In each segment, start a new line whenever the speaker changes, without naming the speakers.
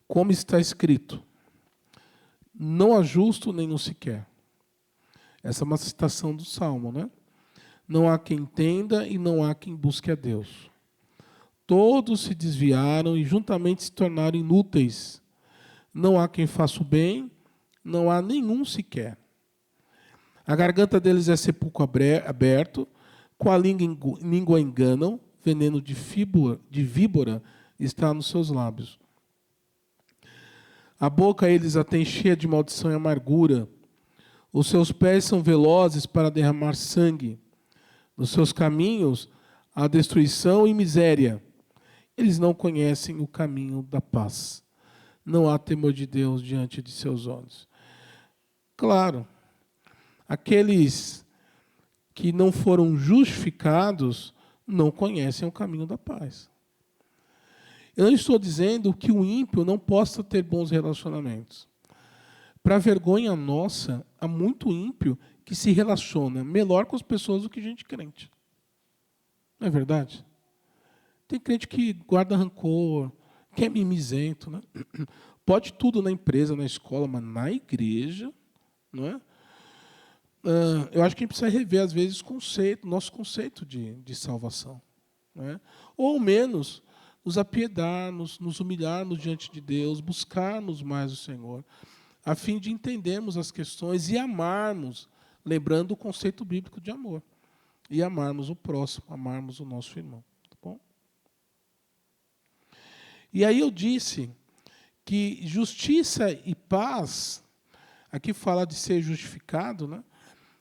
Como está escrito: não há justo nenhum sequer. Essa é uma citação do Salmo, né? Não há quem entenda e não há quem busque a Deus. Todos se desviaram e juntamente se tornaram inúteis. Não há quem faça o bem, não há nenhum sequer. A garganta deles é sepulcro aberto, com a língua enganam, veneno de víbora está nos seus lábios. A boca eles a têm cheia de maldição e amargura. Os seus pés são velozes para derramar sangue. Nos seus caminhos há destruição e miséria. Eles não conhecem o caminho da paz. Não há temor de Deus diante de seus olhos. Claro, aqueles que não foram justificados não conhecem o caminho da paz. Eu não estou dizendo que o ímpio não possa ter bons relacionamentos. Para vergonha nossa, há muito ímpio que se relaciona melhor com as pessoas do que gente crente. Não é verdade? Tem crente que guarda rancor, que é mimizento, né? Pode tudo na empresa, na escola, mas na igreja, não é? Eu acho que a gente precisa rever, às vezes, nosso conceito de salvação. Não é? Ou, ao menos, nos apiedarmos, nos humilharmos diante de Deus, buscarmos mais o Senhor, a fim de entendermos as questões e amarmos, lembrando o conceito bíblico de amor. E amarmos o próximo, amarmos o nosso irmão. Tá bom? E aí eu disse que justiça e paz, aqui fala de ser justificado, né?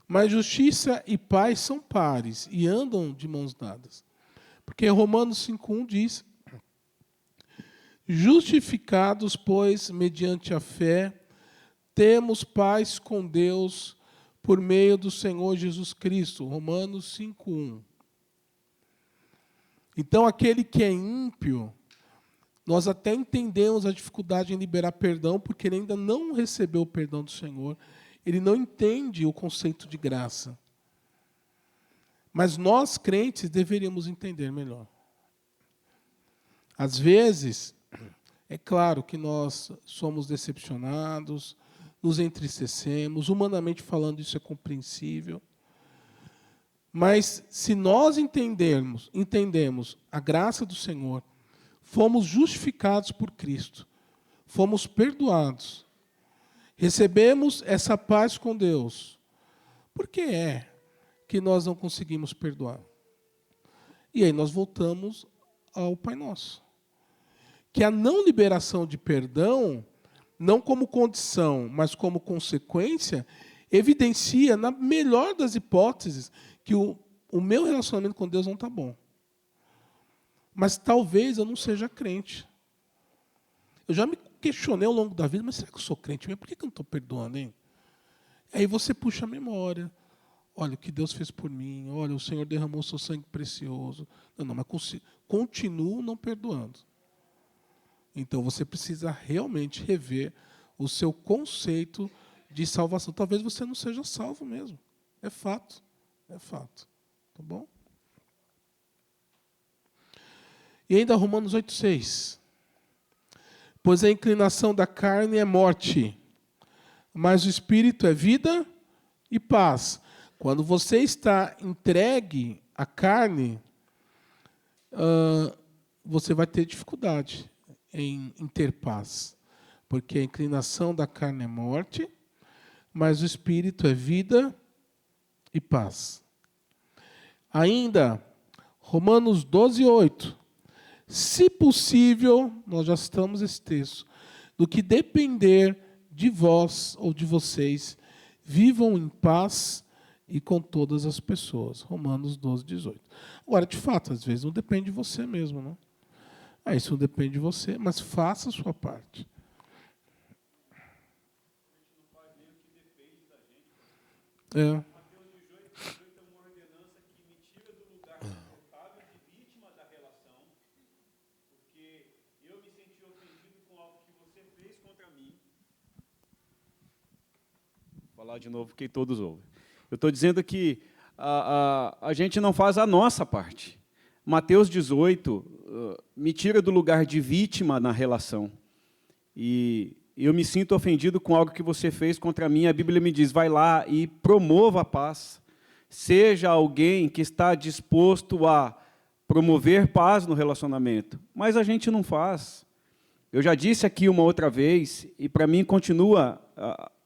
Mas justiça e paz são pares e andam de mãos dadas. Porque Romanos 5,1 diz: justificados, pois, mediante a fé, temos paz com Deus por meio do Senhor Jesus Cristo. Romanos 5,1. Então, aquele que é ímpio, nós até entendemos a dificuldade em liberar perdão, porque ele ainda não recebeu o perdão do Senhor. Ele não entende o conceito de graça. Mas nós, crentes, deveríamos entender melhor. Às vezes, é claro que nós somos decepcionados, nos entristecemos, humanamente falando, isso é compreensível. Mas se nós entendemos a graça do Senhor, fomos justificados por Cristo, fomos perdoados, recebemos essa paz com Deus, por que é que nós não conseguimos perdoar? E aí nós voltamos ao Pai Nosso. Que a não liberação de perdão, não como condição, mas como consequência, evidencia, na melhor das hipóteses, que o meu relacionamento com Deus não está bom. Mas talvez eu não seja crente. Eu já me questionei ao longo da vida, mas será que eu sou crente mesmo? Por que eu não estou perdoando, hein? Aí você puxa a memória. Olha o que Deus fez por mim. Olha, o Senhor derramou o seu sangue precioso. Não, mas continuo não perdoando. Então você precisa realmente rever o seu conceito de salvação. Talvez você não seja salvo mesmo. É fato. É fato. Tá bom? E ainda Romanos 8,6. Pois a inclinação da carne é morte, mas o Espírito é vida e paz. Quando você está entregue à carne, você vai ter dificuldade em ter paz. Porque a inclinação da carne é morte, mas o Espírito é vida e paz. Ainda, Romanos 12,8. Se possível, nós já estamos nesse texto, do que depender de vós ou de vocês, vivam em paz e com todas as pessoas. Romanos 12,18. Agora, de fato, às vezes não depende de você mesmo, não? Isso não depende de você, mas faça a sua parte. É.
Falar de novo, que todos ouvem. Eu estou dizendo que a gente não faz a nossa parte. Mateus 18 me tira do lugar de vítima na relação. e eu me sinto ofendido com algo que você fez contra mim. A Bíblia me diz, vai lá e promova a paz. Seja alguém que está disposto a promover paz no relacionamento. Mas a gente não faz. Eu já disse aqui uma outra vez, e para mim continua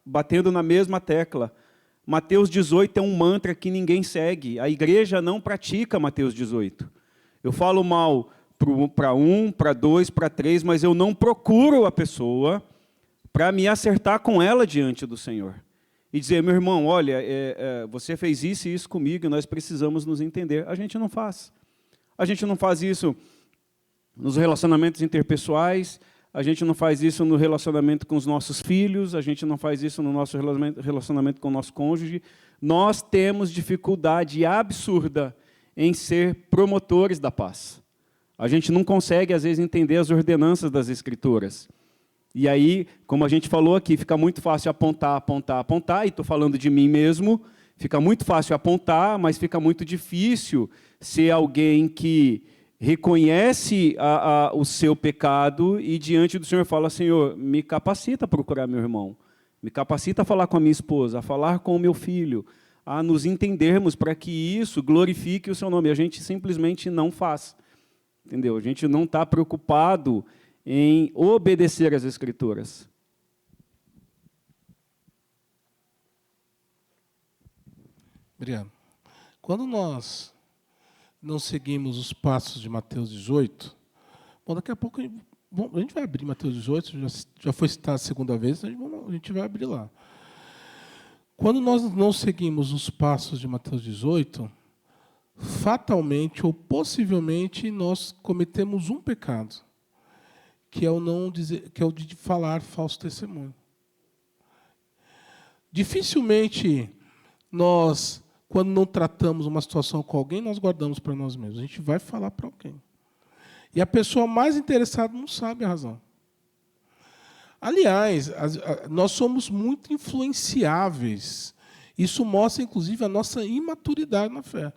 batendo na mesma tecla. Mateus 18 é um mantra que ninguém segue. A igreja não pratica Mateus 18. Eu falo mal para um, para dois, para três, mas eu não procuro a pessoa para me acertar com ela diante do Senhor. E dizer, meu irmão, olha, você fez isso e isso comigo, e nós precisamos nos entender. A gente não faz. A gente não faz isso nos relacionamentos interpessoais, a gente não faz isso no relacionamento com os nossos filhos, a gente não faz isso no nosso relacionamento com o nosso cônjuge. Nós temos dificuldade absurda em ser promotores da paz. A gente não consegue, às vezes, entender as ordenanças das Escrituras. E aí, como a gente falou aqui, fica muito fácil apontar, e estou falando de mim mesmo, fica muito fácil apontar, mas fica muito difícil ser alguém que reconhece o seu pecado e diante do Senhor fala, Senhor, me capacita a procurar meu irmão, me capacita a falar com a minha esposa, a falar com o meu filho, a nos entendermos para que isso glorifique o seu nome. A gente simplesmente não faz, entendeu? A gente não está preocupado em obedecer às Escrituras.
Obrigado. Quando nós não seguimos os passos de Mateus 18, bom, daqui a pouco a gente vai abrir Mateus 18, já foi citado a segunda vez, a gente vai abrir lá. Quando nós não seguimos os passos de Mateus 18, fatalmente ou possivelmente nós cometemos um pecado, que é o de falar falso testemunho. Dificilmente nós, quando não tratamos uma situação com alguém, nós guardamos para nós mesmos. A gente vai falar para alguém. E a pessoa mais interessada não sabe a razão. Aliás, nós somos muito influenciáveis. Isso mostra, inclusive, a nossa imaturidade na fé.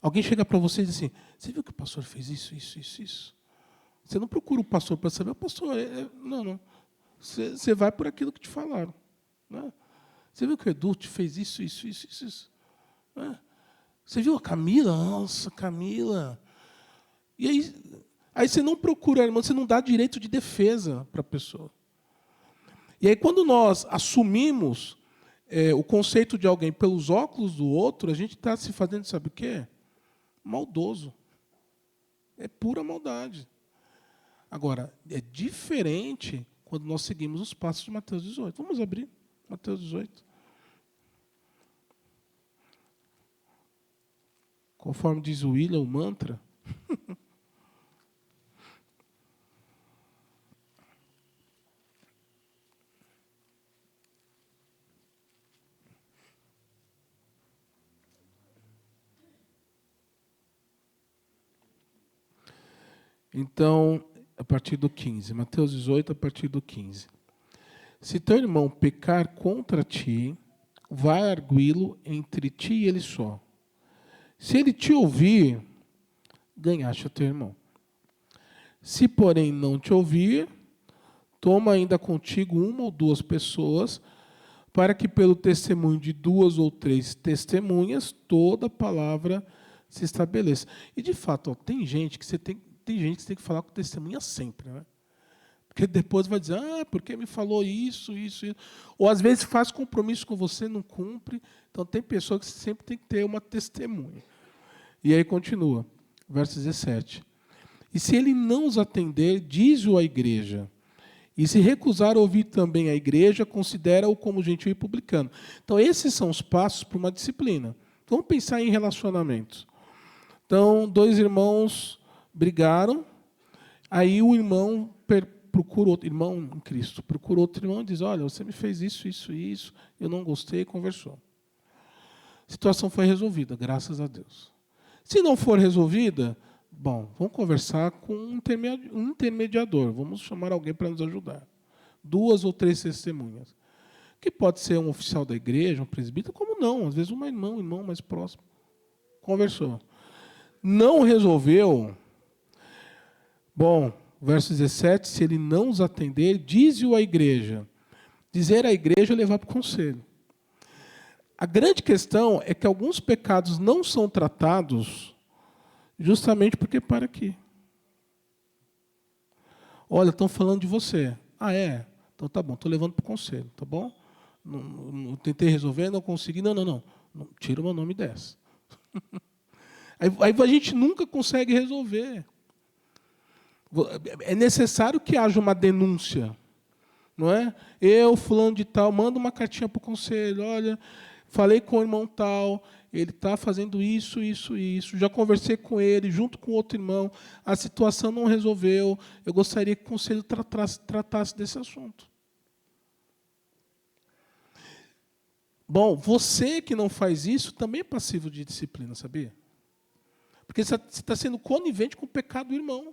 Alguém chega para você e diz assim, você viu que o pastor fez isso, isso, isso, isso? Você não procura o pastor para saber, o pastor, não. Você vai por aquilo que te falaram. Né? Você viu que o Edu te fez isso, isso, isso, isso, isso? Né? Você viu a Camila? Nossa, Camila. E aí você não procura, irmão, você não dá direito de defesa para a pessoa. E aí, quando nós assumimos o conceito de alguém pelos óculos do outro, a gente está se fazendo, sabe o quê? Maldoso. É pura maldade. Agora, é diferente quando nós seguimos os passos de Mateus 18. Vamos abrir Mateus 18. Conforme diz o William, o mantra. Então, a partir do 15. Mateus 18, a partir do 15. Se teu irmão pecar contra ti, vai arguí-lo entre ti e ele só. Se ele te ouvir, ganhaste o teu irmão. Se, porém, não te ouvir, toma ainda contigo uma ou duas pessoas, para que pelo testemunho de duas ou três testemunhas, toda palavra se estabeleça. E, de fato, tem gente que você tem que falar com testemunha sempre, né? Porque depois vai dizer, porque me falou isso, isso, isso. Ou às vezes faz compromisso com você, não cumpre. Então tem pessoa que sempre tem que ter uma testemunha. E aí continua, verso 17. E se ele não os atender, diz-o à igreja. E se recusar a ouvir também a igreja, considera-o como gentil e publicano. Então esses são os passos para uma disciplina. Vamos pensar em relacionamentos. Então, dois irmãos brigaram, aí o irmão procura outro irmão em Cristo, procura outro irmão e diz, olha, você me fez isso, isso, isso, eu não gostei, e conversou. A situação foi resolvida, graças a Deus. Se não for resolvida, bom, vamos conversar com um intermediador, vamos chamar alguém para nos ajudar. 2 ou 3 testemunhas. Que pode ser um oficial da igreja, um presbítero, como não, às vezes um irmão mais próximo. Conversou. Não resolveu. Bom, Verso 17, se ele não os atender, dize-o à igreja. Dizer à igreja é levar para o conselho. A grande questão é que alguns pecados não são tratados justamente porque para aqui. Olha, estão falando de você. Ah, é? Então tá bom, estou levando para o conselho, tá bom? Não tentei resolver, não consegui. Não. Tira o meu nome dessa. Aí a gente nunca consegue resolver. É necessário que haja uma denúncia. Não é? Eu, fulano de tal, mando uma cartinha para o conselho. Olha, falei com o irmão tal, ele está fazendo isso. Já conversei com ele, junto com outro irmão. A situação não resolveu. Eu gostaria que o conselho tratasse desse assunto. Bom, você que não faz isso também é passivo de disciplina, sabia? Porque você está sendo conivente com o pecado do irmão.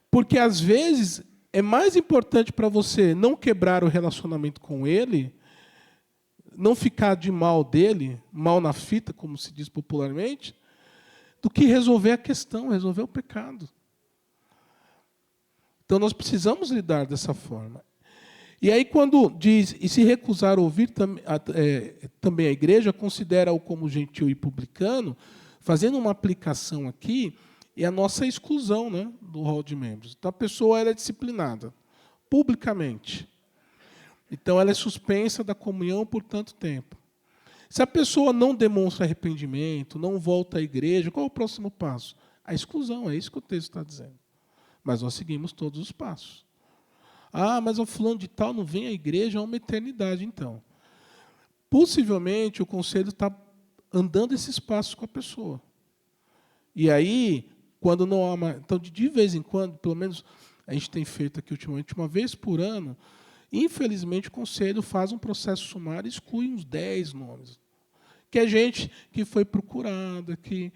Porque, às vezes, é mais importante para você não quebrar o relacionamento com ele, não ficar de mal dele, mal na fita, como se diz popularmente, do que resolver a questão, resolver o pecado. Então, nós precisamos lidar dessa forma. E aí, quando diz, e se recusar a ouvir também a igreja, considera-o como gentil e publicano, fazendo uma aplicação aqui, é a nossa exclusão, né, do rol de membros. Então, a pessoa ela é disciplinada, publicamente. Então, ela é suspensa da comunhão por tanto tempo. Se a pessoa não demonstra arrependimento, não volta à igreja, qual é o próximo passo? A exclusão, é isso que o texto está dizendo. Mas nós seguimos todos os passos. Ah, mas o fulano de tal não vem à igreja há uma eternidade, então. Possivelmente, o conselho está andando esses passos com a pessoa. E aí, quando não há uma... Então, de vez em quando, pelo menos a gente tem feito aqui ultimamente, uma vez por ano, infelizmente o conselho faz um processo sumário e exclui uns 10 nomes. Que é gente que foi procurada, que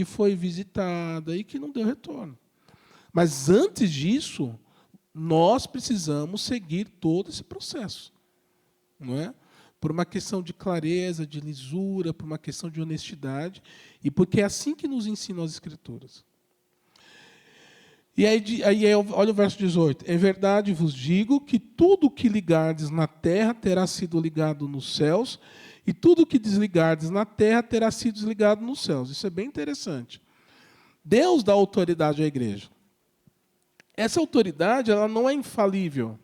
foi visitada e que não deu retorno. Mas antes disso, nós precisamos seguir todo esse processo. Não é? Por uma questão de clareza, de lisura, por uma questão de honestidade, e porque é assim que nos ensinam as Escrituras. E aí olha o verso 18. Em verdade vos digo que tudo o que ligardes na terra terá sido ligado nos céus, e tudo o que desligardes na terra terá sido desligado nos céus. Isso é bem interessante. Deus dá autoridade à igreja. Essa autoridade ela não é infalível.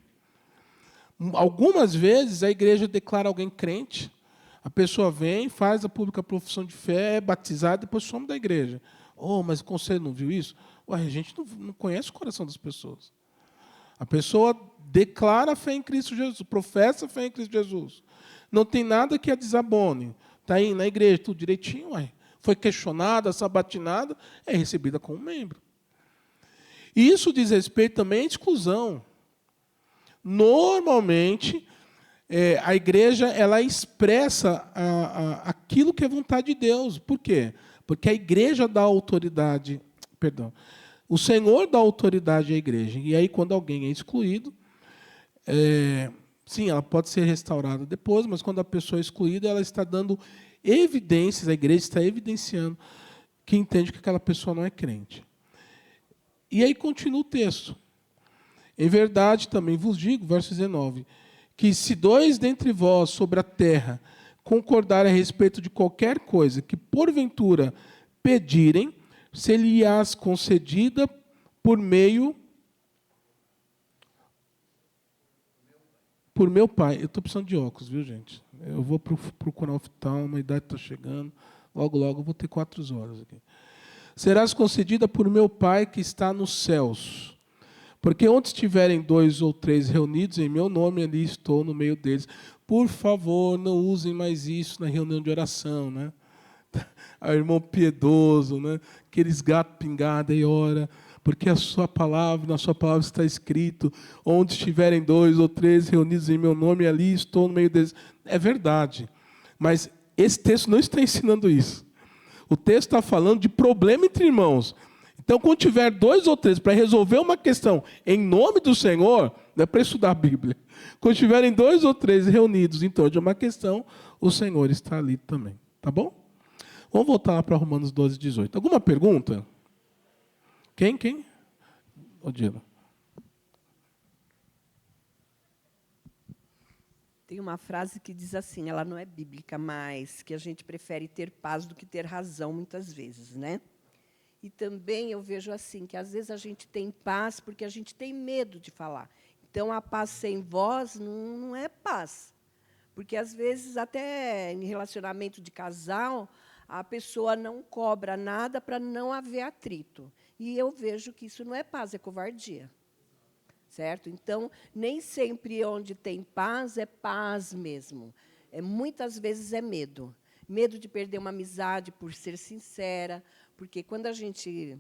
Algumas vezes a igreja declara alguém crente, a pessoa vem, faz a pública profissão de fé, é batizada, depois some da igreja. Oh, mas o conselho não viu isso? Ué, a gente não conhece o coração das pessoas. A pessoa declara a fé em Cristo Jesus, professa a fé em Cristo Jesus. Não tem nada que a desabone. Está aí na igreja, tudo direitinho, ué. Foi questionada, sabatinada, é recebida como membro. E isso diz respeito também à exclusão. Normalmente, a igreja ela expressa aquilo que é vontade de Deus. Por quê? Porque a igreja dá autoridade, o Senhor dá autoridade à igreja. E aí, quando alguém é excluído, sim, ela pode ser restaurada depois, mas quando a pessoa é excluída, ela está dando evidências, a igreja está evidenciando que entende que aquela pessoa não é crente. E aí continua o texto. Em verdade, também vos digo, verso 19, que se 2 dentre vós sobre a terra concordarem a respeito de qualquer coisa que porventura pedirem, ser-lhe-ás concedida por meu Pai. Eu estou precisando de óculos, viu, gente? Eu vou procurar um oftalmo, a idade está chegando, logo eu vou ter 4 horas aqui. Serás concedida por meu Pai que está nos céus. Porque onde estiverem 2 ou 3 reunidos em meu nome, ali estou no meio deles. Por favor, não usem mais isso na reunião de oração, né? O irmão piedoso, né? Aqueles gatos pingados e ora, porque na sua palavra está escrito, onde estiverem 2 ou 3 reunidos em meu nome, ali estou no meio deles. É verdade, mas esse texto não está ensinando isso. O texto está falando de problema entre irmãos. Então, quando tiver 2 ou 3 para resolver uma questão em nome do Senhor, não é para estudar a Bíblia. Quando tiverem 2 ou 3 reunidos em torno de uma questão, o Senhor está ali também. Tá bom? Vamos voltar lá para Romanos 12, 18. Alguma pergunta? Quem? Odila.
Tem uma frase que diz assim, ela não é bíblica, mas que a gente prefere ter paz do que ter razão, muitas vezes, né? E também eu vejo assim, que às vezes a gente tem paz porque a gente tem medo de falar. Então, a paz sem voz não é paz. Porque, às vezes, até em relacionamento de casal, a pessoa não cobra nada para não haver atrito. E eu vejo que isso não é paz, é covardia. Certo? Então, nem sempre onde tem paz é paz mesmo. Muitas vezes é medo. Medo de perder uma amizade por ser sincera, porque quando a gente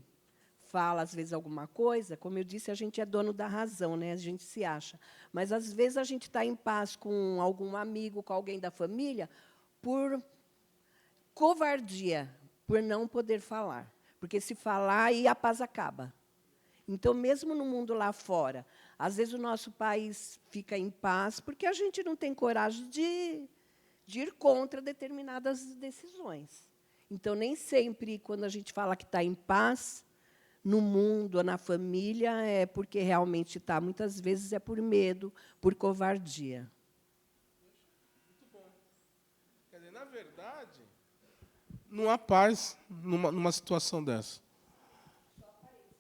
fala, às vezes, alguma coisa, como eu disse, a gente é dono da razão, né? A gente se acha. Mas, às vezes, a gente está em paz com algum amigo, com alguém da família, por covardia, por não poder falar. Porque, se falar, aí a paz acaba. Então, mesmo no mundo lá fora, às vezes o nosso país fica em paz porque a gente não tem coragem de ir contra determinadas decisões. Então, nem sempre, quando a gente fala que está em paz, no mundo ou na família, é porque realmente está. Muitas vezes é por medo, por covardia.
Muito bom. Quer dizer, na verdade, não há paz numa situação dessa.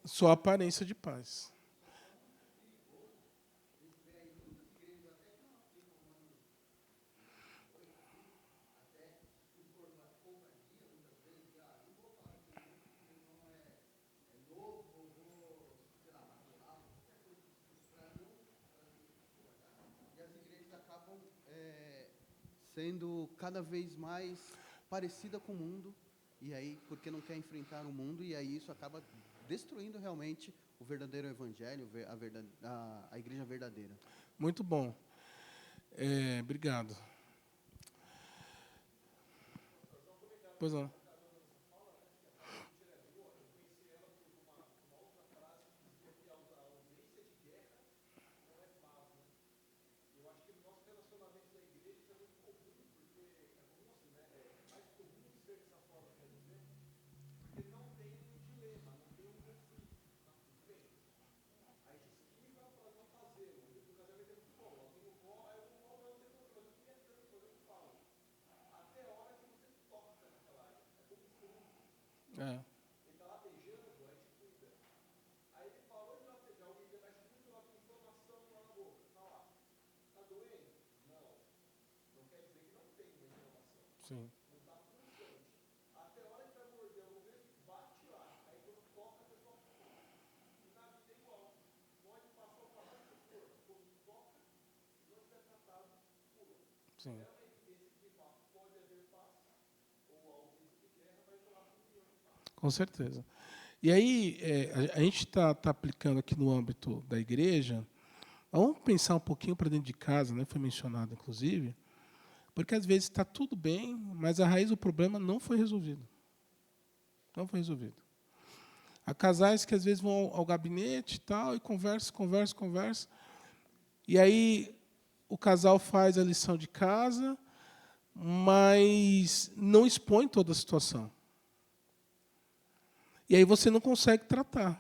Só aparência de paz.
E as igrejas acabam sendo cada vez mais parecida com o mundo, e aí porque não quer enfrentar o mundo, e aí isso acaba destruindo realmente o verdadeiro evangelho, a igreja verdadeira.
Muito bom. Obrigado. Pois não. É. Sim. Sim. Com certeza. E aí, a gente está aplicando aqui no âmbito da igreja, vamos pensar um pouquinho para dentro de casa, né? Foi mencionado, inclusive, porque às vezes está tudo bem, mas a raiz do problema não foi resolvida. Não foi resolvido. Há casais que às vezes vão ao gabinete e tal, e conversa. E aí o casal faz a lição de casa, mas não expõe toda a situação. E aí você não consegue tratar.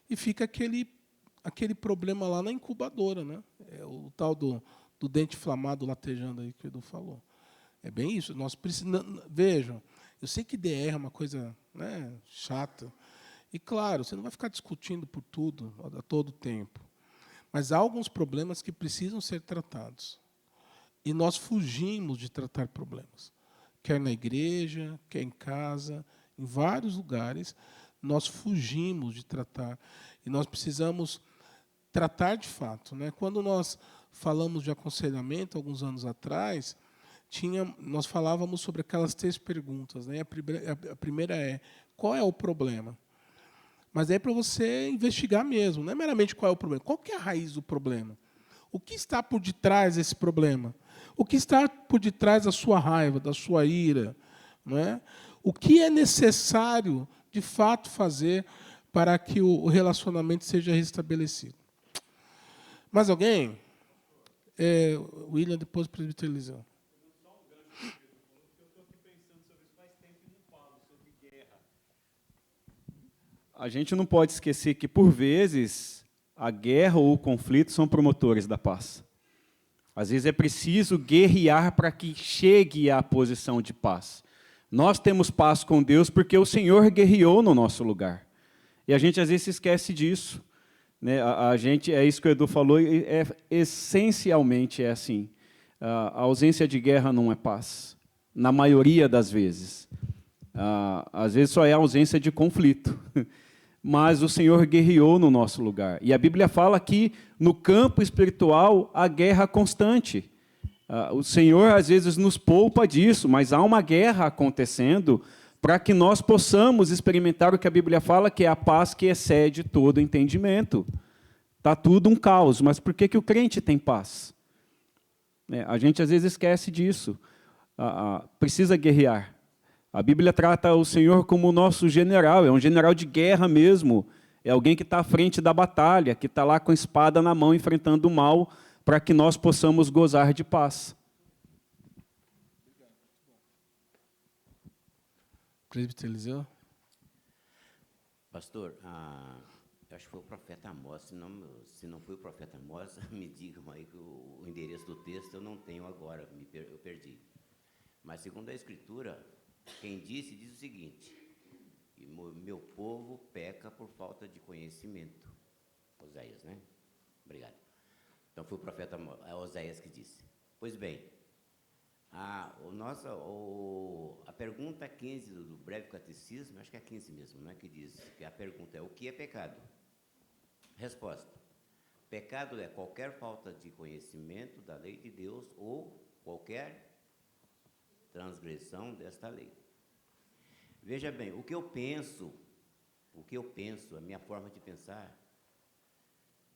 E fica aquele problema lá na incubadora, né? É o tal do dente inflamado latejando aí que o Edu falou. É bem isso. Nós precisamos. Vejam, eu sei que DR é uma coisa, né, chata. E, claro, você não vai ficar discutindo por tudo a todo tempo. Mas há alguns problemas que precisam ser tratados. E nós fugimos de tratar problemas. Quer na igreja, quer em casa, em vários lugares, nós fugimos de tratar. E nós precisamos tratar de fato, né? Quando nós falamos de aconselhamento, alguns anos atrás, nós falávamos sobre aquelas 3 perguntas. Né? A primeira é, qual é o problema? Mas é para você investigar mesmo, não é meramente qual é o problema. Qual que é a raiz do problema? O que está por detrás desse problema? O que está por detrás da sua raiva, da sua ira? Não é? O que é necessário, de fato, fazer para que o relacionamento seja restabelecido? Mais alguém? William, depois o presbítero Eliseu.
A gente não pode esquecer que, por vezes, a guerra ou o conflito são promotores da paz. Às vezes é preciso guerrear para que chegue à posição de paz. Nós temos paz com Deus porque o Senhor guerreou no nosso lugar. E a gente, às vezes, se esquece disso. Né? A gente, é isso que o Edu falou, essencialmente é assim. A ausência de guerra não é paz, na maioria das vezes. Às vezes só é a ausência de conflito. Mas o Senhor guerreou no nosso lugar. E a Bíblia fala que, no campo espiritual, há guerra constante. O Senhor, às vezes, nos poupa disso, mas há uma guerra acontecendo para que nós possamos experimentar o que a Bíblia fala, que é a paz que excede todo entendimento. Está tudo um caos, mas por que o crente tem paz? A gente, às vezes, esquece disso. Precisa guerrear. A Bíblia trata o Senhor como o nosso general, é um general de guerra mesmo. É alguém que está à frente da batalha, que está lá com a espada na mão, enfrentando o mal, para que nós possamos gozar de paz.
Presbítero Eliseu?
Pastor, eu acho que foi o profeta Amós. Se não foi o profeta Amós, me digam aí que o endereço do texto eu não tenho agora, eu perdi. Mas, segundo a Escritura, quem disse, diz o seguinte: que meu povo peca por falta de conhecimento. Oséias, né? Obrigado. Então, foi o profeta Oséias que disse. Pois bem, a pergunta 15 do breve catecismo, acho que é 15 mesmo, né, que diz que a pergunta é: o que é pecado? Resposta: pecado é qualquer falta de conhecimento da lei de Deus ou qualquer transgressão desta lei. Veja bem, o que eu penso, a minha forma de pensar,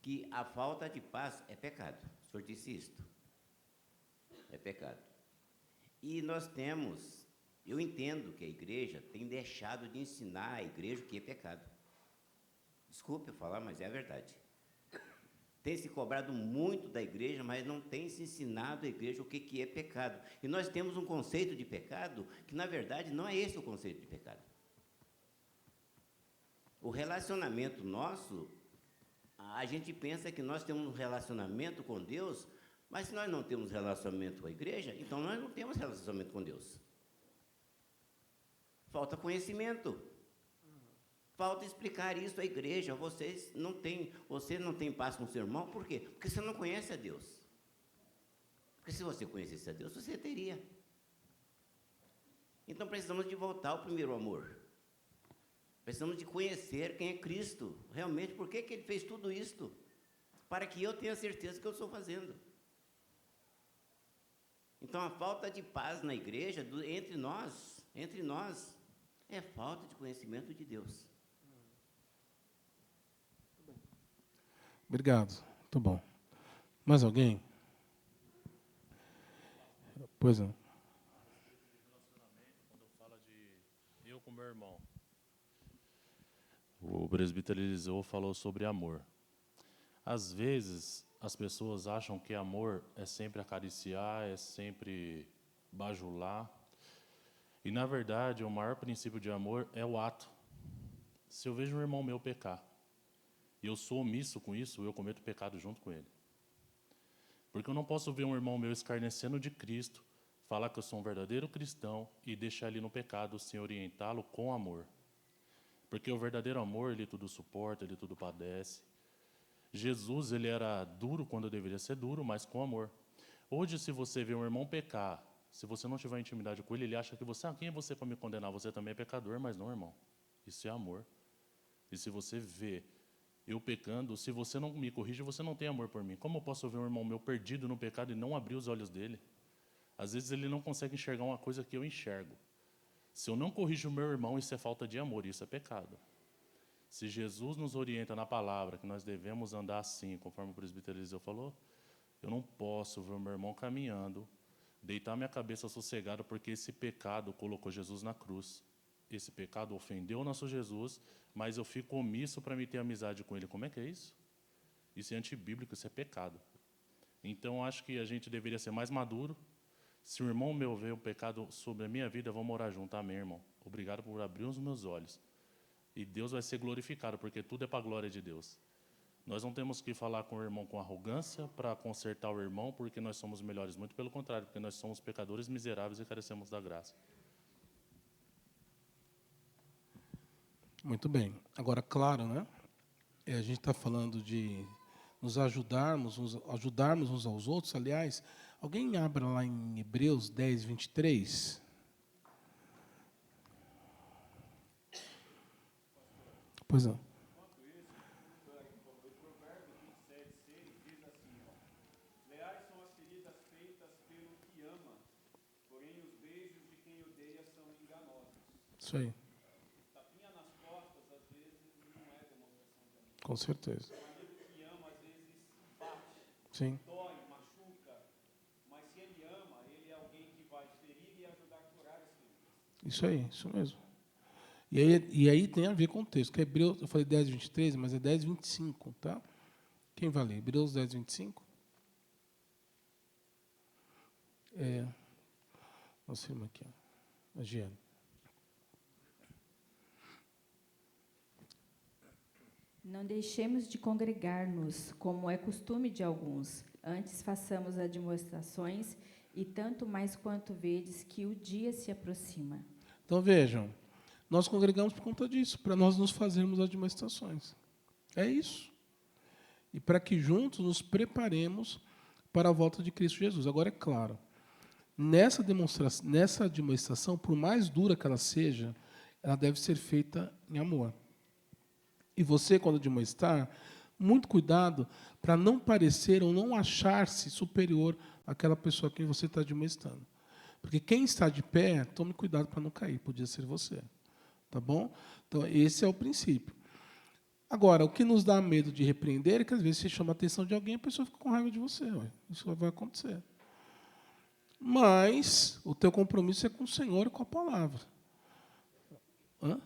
que a falta de paz é pecado. O senhor disse isto. É pecado. E nós eu entendo que a igreja tem deixado de ensinar a igreja o que é pecado. Desculpe eu falar, mas é a verdade. Tem se cobrado muito da igreja, mas não tem se ensinado a igreja o que é pecado. E nós temos um conceito de pecado que, na verdade, não é esse o conceito de pecado. O relacionamento nosso, a gente pensa que nós temos um relacionamento com Deus, mas se nós não temos relacionamento com a igreja, então nós não temos relacionamento com Deus. Falta conhecimento. Falta explicar isso à igreja. Você não tem paz com o seu irmão, por quê? Porque você não conhece a Deus. Porque se você conhecesse a Deus, você teria. Então precisamos de voltar ao primeiro amor. Precisamos de conhecer quem é Cristo, realmente, por que Ele fez tudo isto, para que eu tenha certeza que eu estou fazendo. Então a falta de paz na igreja, entre nós, é falta de conhecimento de Deus.
Obrigado. Muito bom. Mais alguém? Pois não.
Quando fala de eu com meu irmão, o presbítero Eliseu falou sobre amor. Às vezes, as pessoas acham que amor é sempre acariciar, é sempre bajular. E, na verdade, o maior princípio de amor é o ato. Se eu vejo um irmão meu pecar, e eu sou omisso com isso, eu cometo pecado junto com ele. Porque eu não posso ver um irmão meu escarnecendo de Cristo, falar que eu sou um verdadeiro cristão e deixar ele no pecado sem orientá-lo com amor. Porque o verdadeiro amor, ele tudo suporta, ele tudo padece. Jesus, ele era duro quando deveria ser duro, mas com amor. Hoje, se você vê um irmão pecar, se você não tiver intimidade com ele acha que você, quem é você para me condenar? Você também é pecador, mas não, irmão. Isso é amor. E se você vê eu pecando, se você não me corrige, você não tem amor por mim. Como eu posso ver um irmão meu perdido no pecado e não abrir os olhos dele? Às vezes ele não consegue enxergar uma coisa que eu enxergo. Se eu não corrijo o meu irmão, isso é falta de amor, isso é pecado. Se Jesus nos orienta na palavra que nós devemos andar assim, conforme o presbítero Eliseu falou, eu não posso ver o meu irmão caminhando, deitar minha cabeça sossegada, porque esse pecado colocou Jesus na cruz. Esse pecado ofendeu o nosso Jesus, mas eu fico omisso para me ter amizade com ele. Como é que é isso? Isso é antibíblico, isso é pecado. Então, acho que a gente deveria ser mais maduro. Se o irmão meu vê o pecado sobre a minha vida, vamos orar junto. Amém, irmão? Obrigado por abrir os meus olhos. e Deus vai ser glorificado, porque tudo é para a glória de Deus. Nós não temos que falar com o irmão com arrogância para consertar o irmão, porque nós somos melhores. Muito pelo contrário, porque nós somos pecadores miseráveis e carecemos da graça.
Muito bem. Agora, claro, né? A gente está falando de nos ajudarmos uns aos outros. Aliás, alguém abra lá em Hebreus 10, 23. Pois não.
Leais são as feridas feitas pelo que ama, porém os beijos de quem odeia são enganosos.
Isso aí.
Tapinha nas costas, às vezes, não é demonstração de amor.
Com certeza.
O amigo que ama, às vezes, bate,
Sim.
dói, machuca, mas se ele ama, ele é alguém que vai ferir e ajudar a curar as feridas.
Isso aí, isso mesmo. E aí tem a ver com o texto, que é Hebreus, eu falei 10, 23, mas é 10, 25, tá? Quem vai ler? Hebreus 10, 25? Nossa irmã aqui, ó. A Giane.
Não deixemos de congregar-nos, como é costume de alguns. Antes façamos admoestações, e tanto mais quanto vedes que o dia se aproxima.
Então, vejam, nós congregamos por conta disso, para nós nos fazermos admoestações. É isso. E para que juntos nos preparemos para a volta de Cristo Jesus. Agora, é claro, nessa admoestação, por mais dura que ela seja, ela deve ser feita em amor. E você, quando admoestar, muito cuidado para não parecer ou não achar-se superior àquela pessoa a quem você está admoestando. Porque quem está de pé, tome cuidado para não cair, podia ser você. Tá bom? Então, esse é o princípio. Agora, o que nos dá medo de repreender é que, às vezes, você chama a atenção de alguém e a pessoa fica com raiva de você. Ué. Isso vai acontecer. Mas o teu compromisso é com o Senhor e com a palavra. Hã?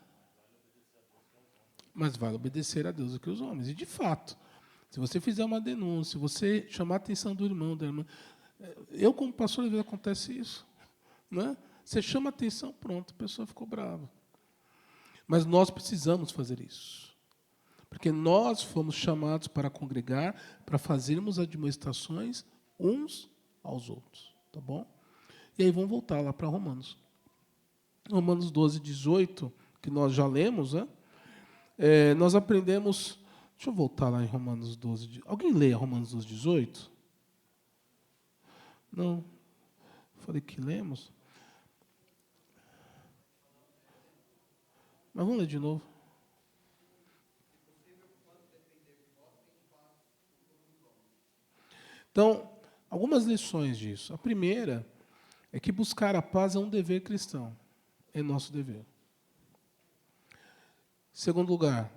Mas vale obedecer a Deus do que os homens. E, de fato, se você fizer uma denúncia, se você chamar a atenção do irmão, da irmã... Eu, como pastor, às vezes acontece isso. Né? Você chama a atenção, pronto, a pessoa ficou brava. Mas nós precisamos fazer isso. Porque nós fomos chamados para congregar, para fazermos admoestações uns aos outros. Tá bom? E aí vamos voltar lá para Romanos. Romanos 12, 18, que nós já lemos, né? Nós aprendemos... Deixa eu voltar lá em Romanos 12. Alguém lê Romanos 12, 18? Não. Falei que lemos. Mas vamos ler de novo. Então, algumas lições disso. A primeira é que buscar a paz é um dever cristão. É nosso dever. Segundo lugar,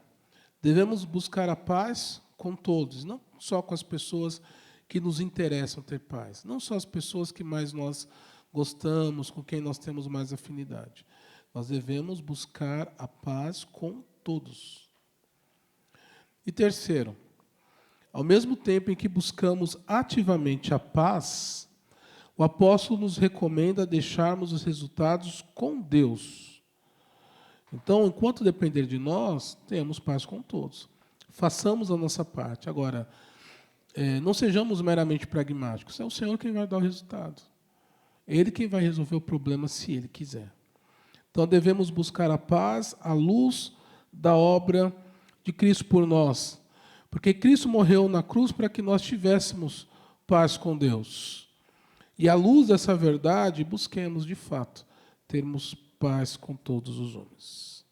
devemos buscar a paz com todos, não só com as pessoas que nos interessam ter paz, não só as pessoas que mais nós gostamos, com quem nós temos mais afinidade. Nós devemos buscar a paz com todos. E terceiro, ao mesmo tempo em que buscamos ativamente a paz, o apóstolo nos recomenda deixarmos os resultados com Deus. Então, enquanto depender de nós, temos paz com todos. Façamos a nossa parte. Agora, não sejamos meramente pragmáticos. É o Senhor quem vai dar o resultado. É Ele quem vai resolver o problema, se Ele quiser. Então, devemos buscar a paz à luz da obra de Cristo por nós. Porque Cristo morreu na cruz para que nós tivéssemos paz com Deus. E, à luz dessa verdade, busquemos, de fato, termos paz com todos os homens.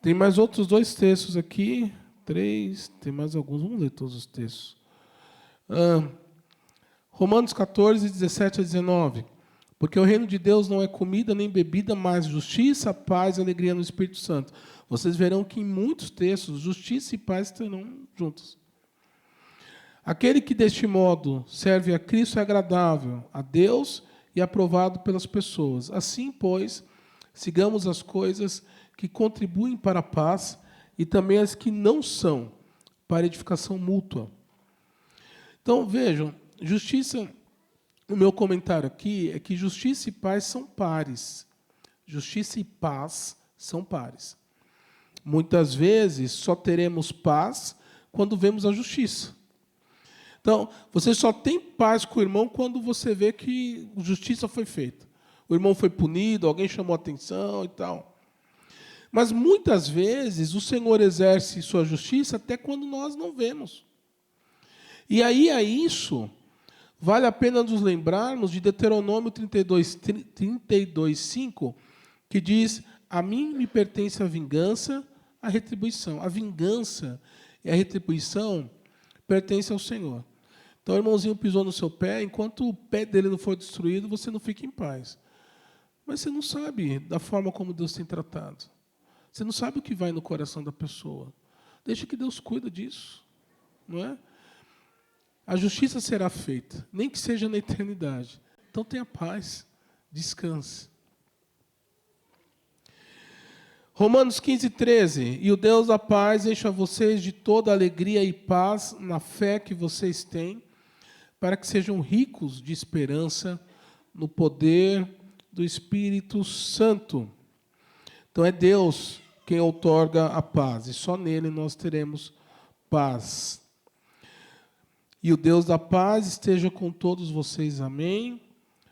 Tem mais outros 2 textos aqui. 3, tem mais alguns. Vamos ler todos os textos. Romanos 14, 17 a 19. Porque o reino de Deus não é comida nem bebida, mas justiça, paz e alegria no Espírito Santo. Vocês verão que em muitos textos, justiça e paz estarão juntos. Aquele que deste modo serve a Cristo é agradável a Deus e aprovado pelas pessoas. Assim, pois, sigamos as coisas que contribuem para a paz e também as que não são, para edificação mútua. Então, vejam, justiça... O meu comentário aqui é que justiça e paz são pares. Justiça e paz são pares. Muitas vezes só teremos paz quando vemos a justiça. Então, você só tem paz com o irmão quando você vê que justiça foi feita. O irmão foi punido, alguém chamou atenção e tal. Mas muitas vezes o Senhor exerce sua justiça até quando nós não vemos. E aí a isso vale a pena nos lembrarmos de Deuteronômio 32:5, que diz: a mim me pertence a vingança, a retribuição. A vingança e a retribuição pertencem ao Senhor. Então, o irmãozinho pisou no seu pé, enquanto o pé dele não for destruído, você não fica em paz. Mas você não sabe da forma como Deus tem tratado. Você não sabe o que vai no coração da pessoa. Deixa que Deus cuida disso, não é? A justiça será feita, nem que seja na eternidade. Então tenha paz, descanse. Romanos 15:13. E o Deus da paz encha vocês de toda alegria e paz na fé que vocês têm, para que sejam ricos de esperança no poder do Espírito Santo. Então é Deus quem outorga a paz, e só nele nós teremos paz. E o Deus da paz esteja com todos vocês. Amém.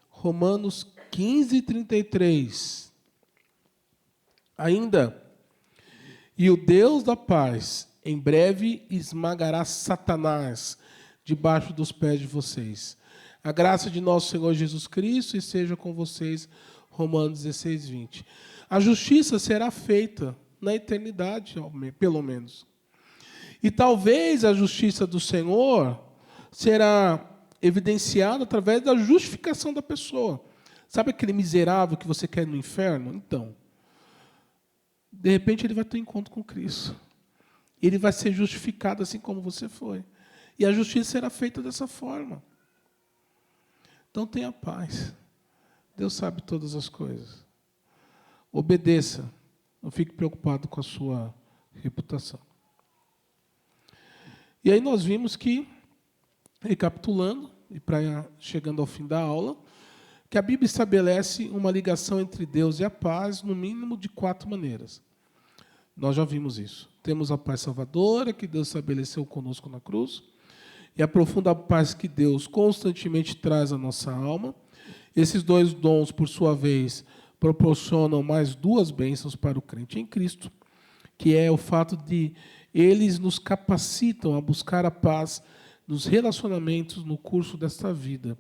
Romanos 15:33. Ainda, e o Deus da paz em breve esmagará Satanás debaixo dos pés de vocês. A graça de nosso Senhor Jesus Cristo esteja com vocês. Romanos 16:20. A justiça será feita na eternidade, pelo menos. E talvez a justiça do Senhor será evidenciada através da justificação da pessoa. Sabe aquele miserável que você quer no inferno? Então, de repente ele vai ter um encontro com Cristo. Ele vai ser justificado assim como você foi. E a justiça será feita dessa forma. Então tenha paz. Deus sabe todas as coisas. Obedeça. Não fique preocupado com a sua reputação. E aí nós vimos que, recapitulando, e chegando ao fim da aula, que a Bíblia estabelece uma ligação entre Deus e a paz, no mínimo de 4 maneiras. Nós já vimos isso. Temos a paz salvadora, que Deus estabeleceu conosco na cruz, e a profunda paz que Deus constantemente traz à nossa alma. Esses 2 dons, por sua vez, proporcionam mais 2 bênçãos para o crente em Cristo, que é o fato de eles nos capacitam a buscar a paz nos relacionamentos no curso desta vida.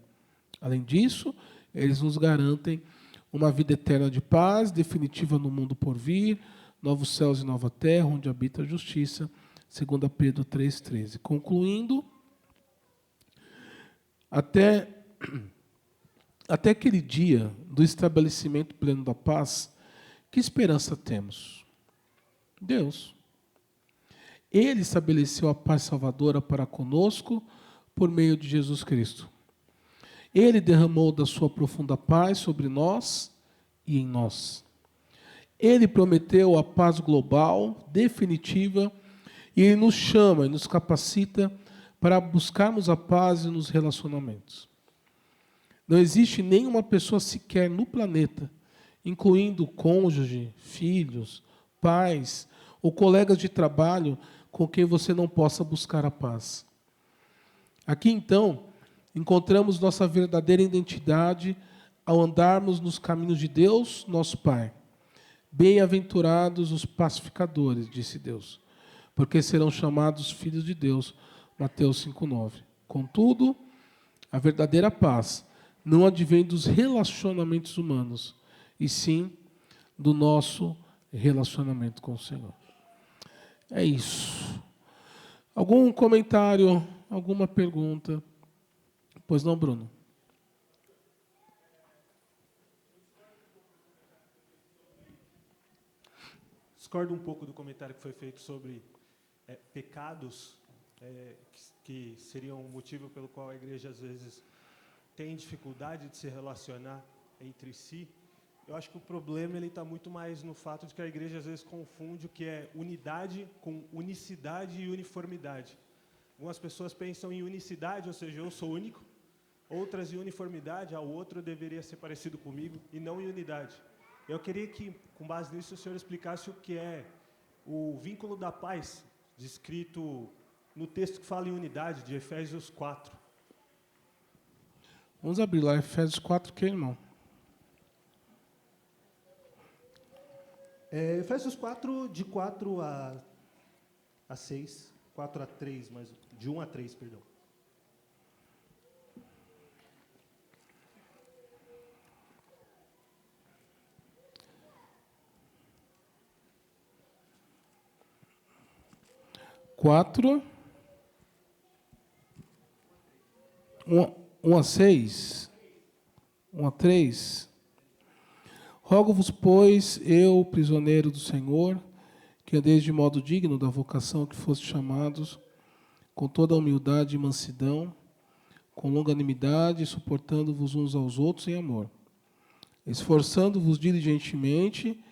Além disso, eles nos garantem uma vida eterna de paz, definitiva no mundo por vir, novos céus e nova terra, onde habita a justiça, 2 Pedro 3,13. Concluindo, até aquele dia do estabelecimento pleno da paz, que esperança temos? Deus. Ele estabeleceu a paz salvadora para conosco por meio de Jesus Cristo. Ele derramou da sua profunda paz sobre nós e em nós. Ele prometeu a paz global, definitiva, e Ele nos chama e nos capacita para buscarmos a paz nos relacionamentos. Não existe nenhuma pessoa sequer no planeta, incluindo cônjuge, filhos, pais ou colegas de trabalho, com quem você não possa buscar a paz. Aqui, então, encontramos nossa verdadeira identidade ao andarmos nos caminhos de Deus, nosso Pai. Bem-aventurados os pacificadores, disse Deus, porque serão chamados filhos de Deus. Mateus 5,9. Contudo, a verdadeira paz não advém dos relacionamentos humanos, e sim do nosso relacionamento com o Senhor. É isso. Algum comentário, alguma pergunta? Pois não, Bruno?
Discordo um pouco do comentário que foi feito sobre pecados que seriam o motivo pelo qual a igreja, às vezes, tem dificuldade de se relacionar entre si. Eu acho que o problema está muito mais no fato de que a igreja, às vezes, confunde o que é unidade com unicidade e uniformidade. Algumas pessoas pensam em unicidade, ou seja, eu sou único. Outras em uniformidade, o outro deveria ser parecido comigo, e não em unidade. Eu queria que, com base nisso, o senhor explicasse o que é o vínculo da paz, descrito no texto que fala em unidade, de Efésios 4.
Vamos abrir lá, Efésios 4, que, irmão?
Efésios 4, de 4 a 6, 4 a 3, mas de 1 a 3, perdão.
Quatro, 1 a 6, 1 a 3. Rogo-vos, pois, eu, prisioneiro do Senhor, que andeis de modo digno da vocação que foste chamados, com toda a humildade e mansidão, com longanimidade, suportando-vos uns aos outros em amor, esforçando-vos diligentemente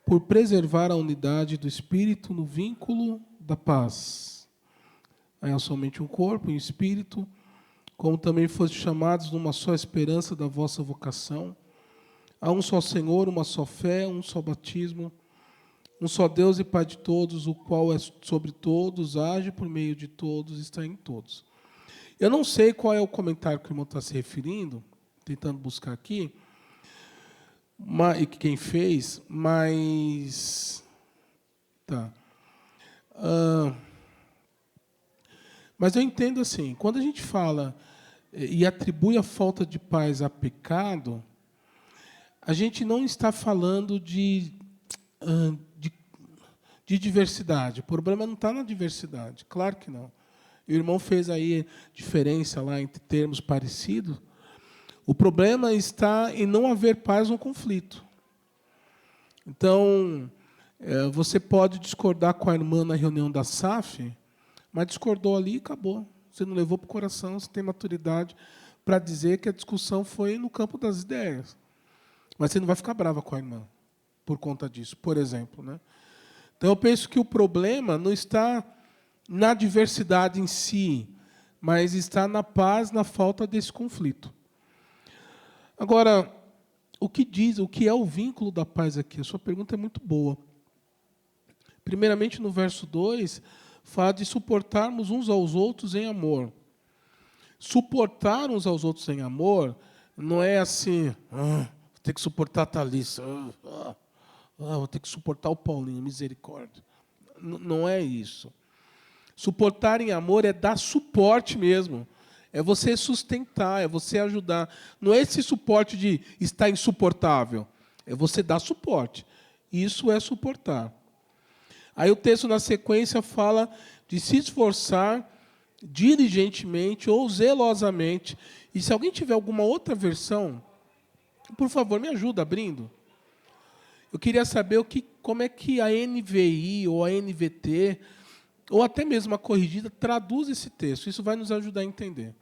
por preservar a unidade do Espírito no vínculo da paz. Há somente um corpo e um Espírito, como também fostes chamados numa só esperança da vossa vocação. Há um só Senhor, uma só fé, um só batismo, um só Deus e Pai de todos, o qual é sobre todos, age por meio de todos, está em todos. Eu não sei qual é o comentário que o irmão está se referindo, tentando buscar aqui, e quem fez, mas... Tá. Mas eu entendo assim, quando a gente fala e atribui a falta de paz a pecado, a gente não está falando de diversidade. O problema não está na diversidade, claro que não. O irmão fez aí diferença lá entre termos parecidos. O problema está em não haver paz no conflito. Então, você pode discordar com a irmã na reunião da SAF, mas discordou ali e acabou. Você não levou para o coração, você tem maturidade para dizer que a discussão foi no campo das ideias. Mas você não vai ficar brava com a irmã por conta disso, por exemplo, né? Então, eu penso que o problema não está na diversidade em si, mas está na paz, na falta desse conflito. Agora, o que é o vínculo da paz aqui? A sua pergunta é muito boa. Primeiramente, no verso 2, fala de suportarmos uns aos outros em amor. Suportar uns aos outros em amor não é assim, vou ter que suportar a Thalissa, vou ter que suportar o Paulinho, misericórdia. Não é isso. Suportar em amor é dar suporte mesmo. É você sustentar, é você ajudar. Não é esse suporte de estar insuportável. É você dar suporte. Isso é suportar. Aí o texto, na sequência, fala de se esforçar diligentemente ou zelosamente. E se alguém tiver alguma outra versão, por favor, me ajuda abrindo. Eu queria saber como é que a NVI ou a NVT, ou até mesmo a corrigida, traduz esse texto. Isso vai nos ajudar a entender.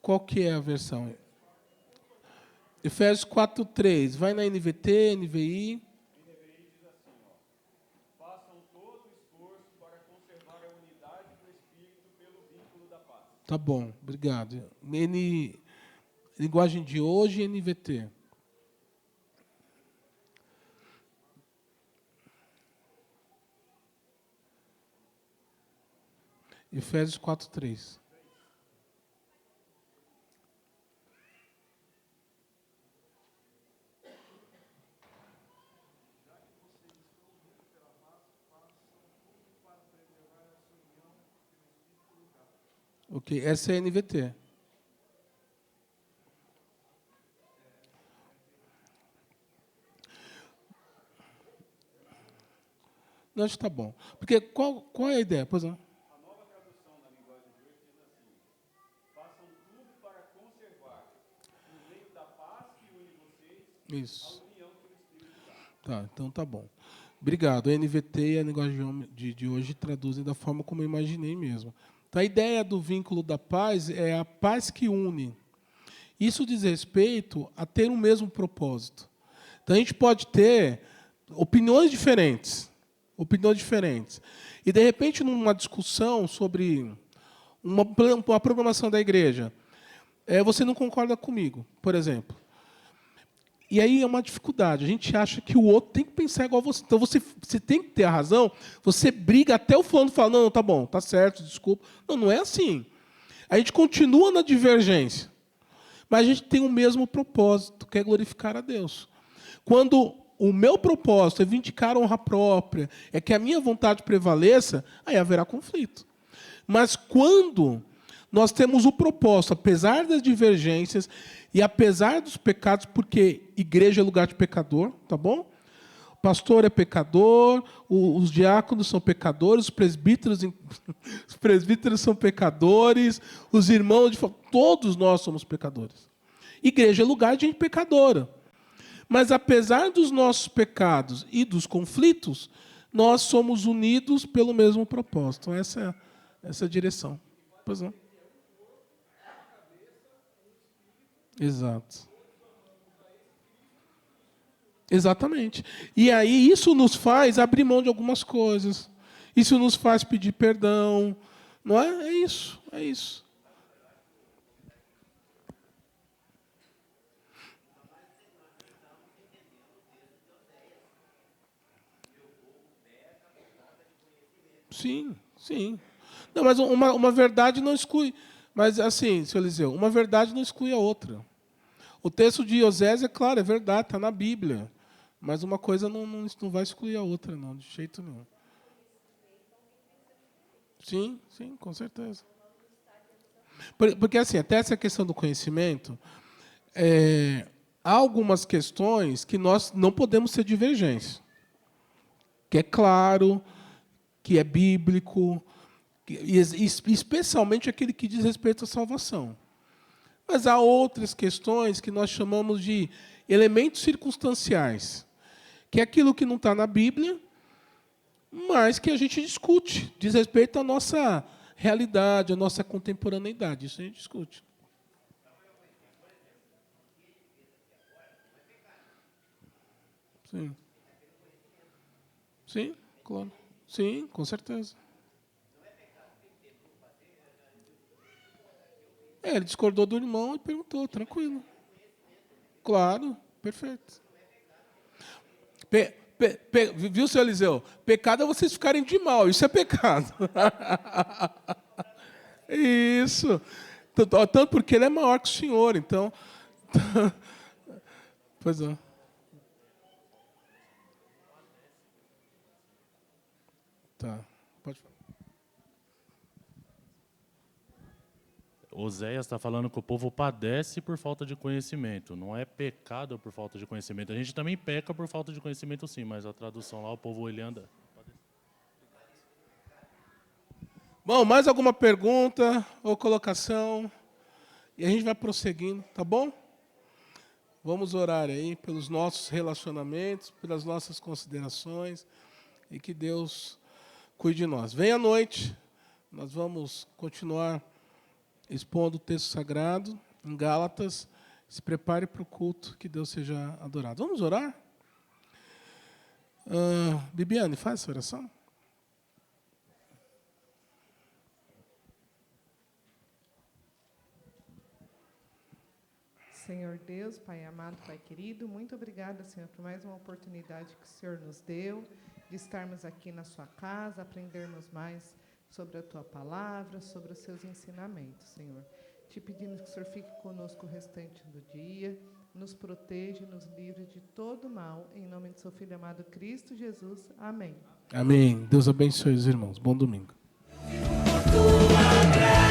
Qual que é a versão? Efésios 4:3. Vai na NVT, NVI.
NVI diz assim, façam todo o esforço para conservar a unidade do Espírito pelo vínculo da paz.
Tá bom, obrigado. Linguagem de hoje, NVT. Efésios 4:3. Ok, essa é a NVT. Não, acho que está bom. Porque qual é a ideia? Pois não.
A nova tradução na linguagem de hoje diz assim, façam tudo para conservar, no meio da paz que une vocês,
Isso.
a união que o Espírito dá.
Tá, então tá bom. Obrigado. A NVT e a linguagem de hoje traduzem da forma como eu imaginei mesmo. Então, a ideia do vínculo da paz é a paz que une. Isso diz respeito a ter o mesmo propósito. Então, a gente pode ter opiniões diferentes. E, de repente, numa discussão sobre uma programação da igreja, você não concorda comigo, por exemplo. E aí é uma dificuldade. A gente acha que o outro tem que pensar igual você. Então você tem que ter a razão, você briga até o fulano fala, não, tá bom, tá certo, desculpa. Não, não é assim. A gente continua na divergência, mas a gente tem o mesmo propósito, que é glorificar a Deus. Quando o meu propósito é vindicar a honra própria, é que a minha vontade prevaleça, aí haverá conflito. Mas quando nós temos o propósito, apesar das divergências e apesar dos pecados, porque igreja é lugar de pecador, tá bom? O pastor é pecador, os diáconos são pecadores, os presbíteros são pecadores, os irmãos, todos nós somos pecadores. Igreja é lugar de gente pecadora. Mas apesar dos nossos pecados e dos conflitos, nós somos unidos pelo mesmo propósito. Então, essa é a direção. Pois não. Exato. Exatamente. E aí isso nos faz abrir mão de algumas coisas. Isso nos faz pedir perdão. Não é? É isso. É isso. Sim, sim. Não, mas uma verdade não exclui. Mas, assim, senhor Eliseu, uma verdade não exclui a outra. O texto de Osés, é claro, é verdade, está na Bíblia. Mas uma coisa não vai excluir a outra, não, de jeito nenhum. Sim, sim, com certeza. Porque, assim, até essa questão do conhecimento, há algumas questões que nós não podemos ser divergentes. Que é claro, que é bíblico, e especialmente aquele que diz respeito à salvação. Mas há outras questões que nós chamamos de elementos circunstanciais, que é aquilo que não está na Bíblia, mas que a gente discute, diz respeito à nossa realidade, à nossa contemporaneidade. Isso a gente discute. Sim. Sim, claro. Sim, com certeza. Ele discordou do irmão e perguntou, tranquilo. Claro, perfeito. Viu, senhor Eliseu? Pecado é vocês ficarem de mal, isso é pecado. Isso. Tanto porque ele é maior que o senhor, então. Pois é. Tá, pode falar.
Oséias está falando que o povo padece por falta de conhecimento. Não é pecado por falta de conhecimento. A gente também peca por falta de conhecimento, sim, mas a tradução lá, o povo ele anda.
Bom, mais alguma pergunta ou colocação? E a gente vai prosseguindo, tá bom? Vamos orar aí pelos nossos relacionamentos, pelas nossas considerações, e que Deus cuide de nós. Vem à noite, nós vamos continuar expondo o texto sagrado em Gálatas. Se prepare para o culto, que Deus seja adorado. Vamos orar? Bibiane, faz essa oração.
Senhor Deus, Pai amado, Pai querido, muito obrigada, Senhor, por mais uma oportunidade que o Senhor nos deu de estarmos aqui na sua casa, aprendermos mais sobre a Tua palavra, sobre os Seus ensinamentos, Senhor. Te pedimos que o Senhor fique conosco o restante do dia, nos proteja e nos livre de todo mal, em nome de Seu Filho amado Cristo Jesus. Amém.
Amém. Deus abençoe os irmãos. Bom domingo.
Tua graça.